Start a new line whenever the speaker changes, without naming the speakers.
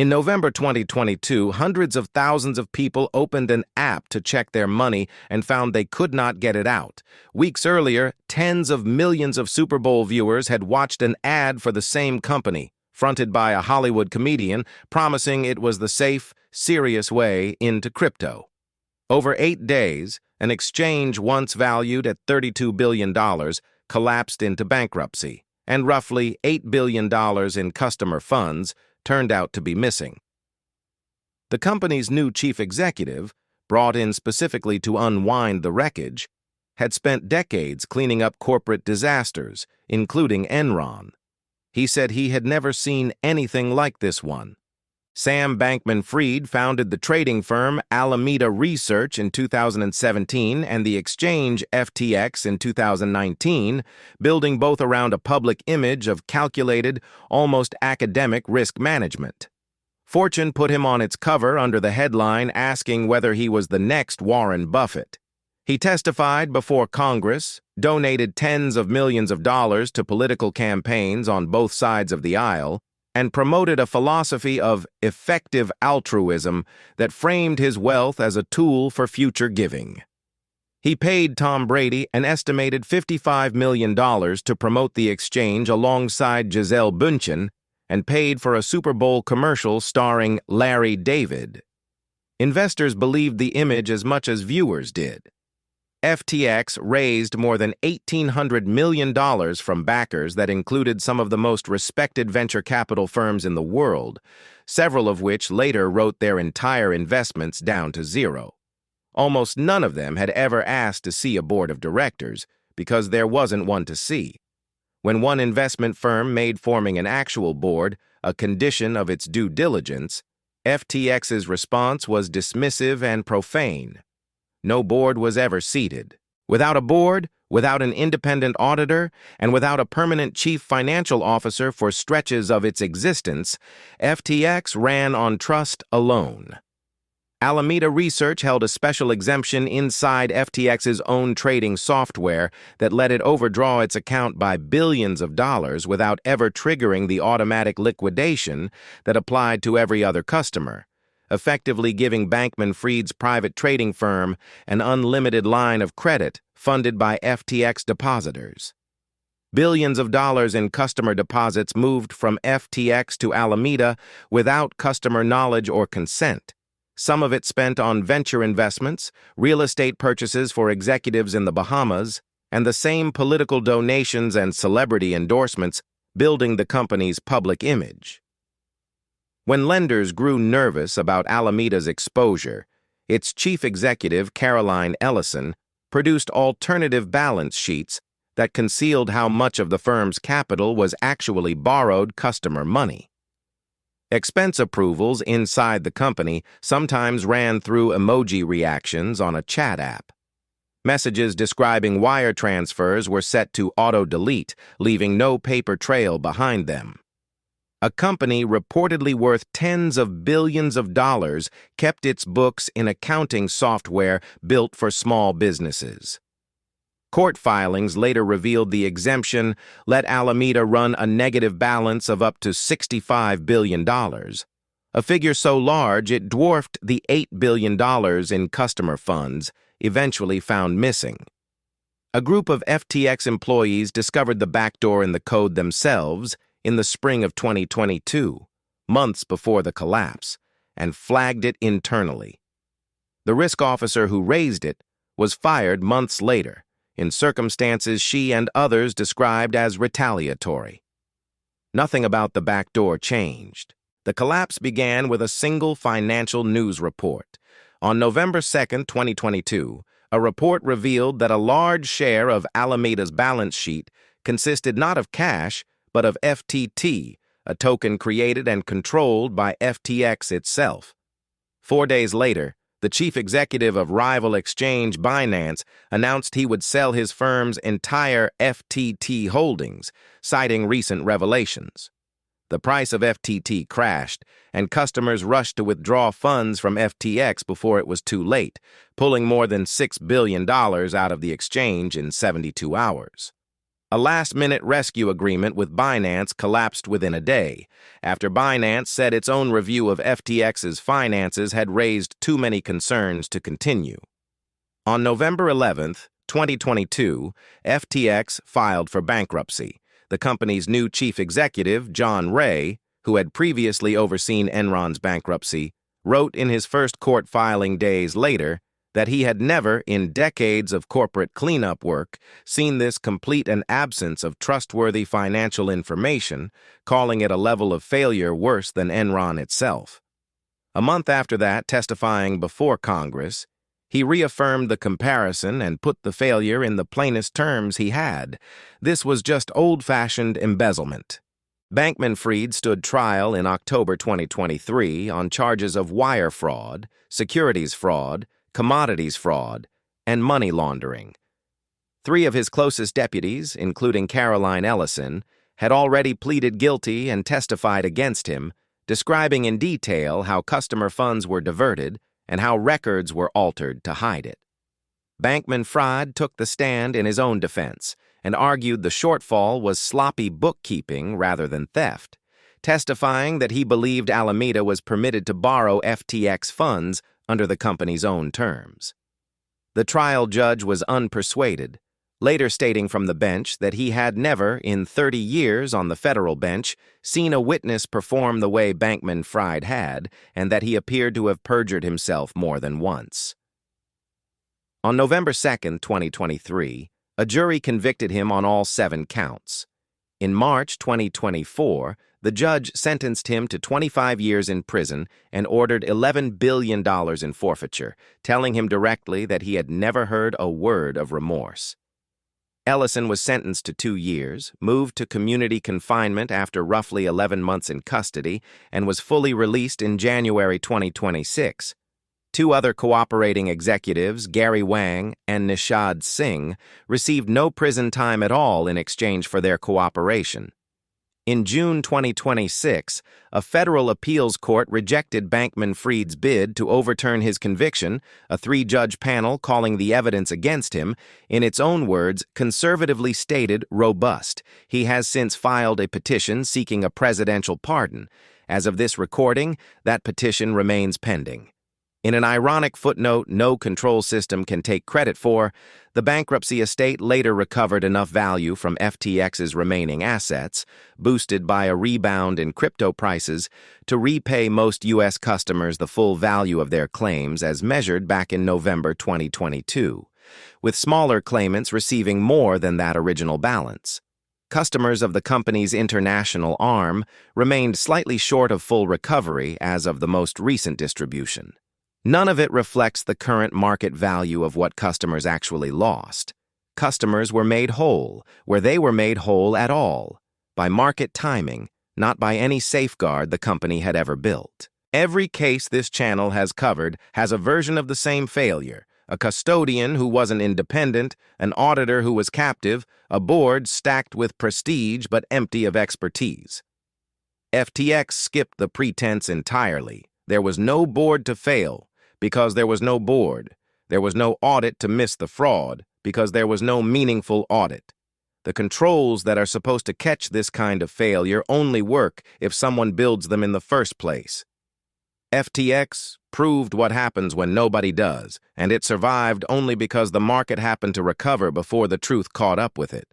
In November 2022, hundreds of thousands of people opened an app to check their money and found they could not get it out. Weeks earlier, tens of millions of Super Bowl viewers had watched an ad for the same company, fronted by a Hollywood comedian, promising it was the safe, serious way into crypto. Over 8 days, an exchange once valued at $32 billion collapsed into bankruptcy, and roughly $8 billion in customer funds turned out to be missing. The company's new chief executive, brought in specifically to unwind the wreckage, had spent decades cleaning up corporate disasters, including Enron. He said he had never seen anything like this one. Sam Bankman-Fried founded the trading firm Alameda Research in 2017 and the exchange FTX in 2019, building both around a public image of calculated, almost academic risk management. Fortune put him on its cover under the headline asking whether he was the next Warren Buffett. He testified before Congress, donated tens of millions of dollars to political campaigns on both sides of the aisle, and promoted a philosophy of effective altruism that framed his wealth as a tool for future giving. He paid Tom Brady an estimated $55 million to promote the exchange alongside Gisele Bündchen and paid for a Super Bowl commercial starring Larry David. Investors believed the image as much as viewers did. FTX raised more than $1,800 million from backers that included some of the most respected venture capital firms in the world, several of which later wrote their entire investments down to zero. Almost none of them had ever asked to see a board of directors because there wasn't one to see. When one investment firm made forming an actual board a condition of its due diligence, FTX's response was dismissive and profane. No board was ever seated. Without a board, without an independent auditor, and without a permanent chief financial officer for stretches of its existence, FTX ran on trust alone. Alameda Research held a special exemption inside FTX's own trading software that let it overdraw its account by billions of dollars without ever triggering the automatic liquidation that applied to every other customer, effectively giving Bankman-Fried's private trading firm an unlimited line of credit funded by FTX depositors. Billions of dollars in customer deposits moved from FTX to Alameda without customer knowledge or consent, some of it spent on venture investments, real estate purchases for executives in the Bahamas, and the same political donations and celebrity endorsements building the company's public image. When lenders grew nervous about Alameda's exposure, its chief executive, Caroline Ellison, produced alternative balance sheets that concealed how much of the firm's capital was actually borrowed customer money. Expense approvals inside the company sometimes ran through emoji reactions on a chat app. Messages describing wire transfers were set to auto-delete, leaving no paper trail behind them. A company reportedly worth tens of billions of dollars kept its books in accounting software built for small businesses. Court filings later revealed the exemption let Alameda run a negative balance of up to $65 billion, a figure so large it dwarfed the $8 billion in customer funds eventually found missing. A group of FTX employees discovered the backdoor in the code themselves in the spring of 2022, months before the collapse, and flagged it internally. The risk officer who raised it was fired months later, in circumstances she and others described as retaliatory. Nothing about the backdoor changed. The collapse began with a single financial news report. On November 2, 2022, a report revealed that a large share of Alameda's balance sheet consisted not of cash, but of FTT, a token created and controlled by FTX itself. 4 days later, the chief executive of rival exchange Binance announced he would sell his firm's entire FTT holdings, citing recent revelations. The price of FTT crashed, and customers rushed to withdraw funds from FTX before it was too late, pulling more than $6 billion out of the exchange in 72 hours. A last-minute rescue agreement with Binance collapsed within a day, after Binance said its own review of FTX's finances had raised too many concerns to continue. On November 11, 2022, FTX filed for bankruptcy. The company's new chief executive, John Ray, who had previously overseen Enron's bankruptcy, wrote in his first court filing days later that he had never, in decades of corporate cleanup work, seen this complete an absence of trustworthy financial information, calling it a level of failure worse than Enron itself. A month after that, testifying before Congress, he reaffirmed the comparison and put the failure in the plainest terms he had. This was just old-fashioned embezzlement. Bankman-Fried stood trial in October 2023 on charges of wire fraud, securities fraud, commodities fraud, and money laundering. 3 of his closest deputies, including Caroline Ellison, had already pleaded guilty and testified against him, describing in detail how customer funds were diverted and how records were altered to hide it. Bankman-Fried took the stand in his own defense and argued the shortfall was sloppy bookkeeping rather than theft, testifying that he believed Alameda was permitted to borrow FTX funds under the company's own terms. The trial judge was unpersuaded, later stating from the bench that he had never, in 30 years on the federal bench, seen a witness perform the way Bankman-Fried had, and that he appeared to have perjured himself more than once. On November 2, 2023, a jury convicted him on all 7 counts. In March 2024, the judge sentenced him to 25 years in prison and ordered $11 billion in forfeiture, telling him directly that he had never heard a word of remorse. Ellison was sentenced to 2 years, moved to community confinement after roughly 11 months in custody, and was fully released in January 2026. 2 other cooperating executives, Gary Wang and Nishad Singh, received no prison time at all in exchange for their cooperation. In June 2026, a federal appeals court rejected Bankman-Fried's bid to overturn his conviction, a 3-judge panel calling the evidence against him, in its own words, conservatively stated, robust. He has since filed a petition seeking a presidential pardon. As of this recording, that petition remains pending. In an ironic footnote no control system can take credit for, the bankruptcy estate later recovered enough value from FTX's remaining assets, boosted by a rebound in crypto prices, to repay most U.S. customers the full value of their claims as measured back in November 2022, with smaller claimants receiving more than that original balance. Customers of the company's international arm remained slightly short of full recovery as of the most recent distribution. None of it reflects the current market value of what customers actually lost. Customers were made whole, where they were made whole at all, by market timing, not by any safeguard the company had ever built. Every case this channel has covered has a version of the same failure: a custodian who wasn't independent, an auditor who was captive, a board stacked with prestige but empty of expertise. FTX skipped the pretense entirely. There was no board to fail, because there was no board. There was no audit to miss the fraud, because there was no meaningful audit. The controls that are supposed to catch this kind of failure only work if someone builds them in the first place. FTX proved what happens when nobody does, and it survived only because the market happened to recover before the truth caught up with it.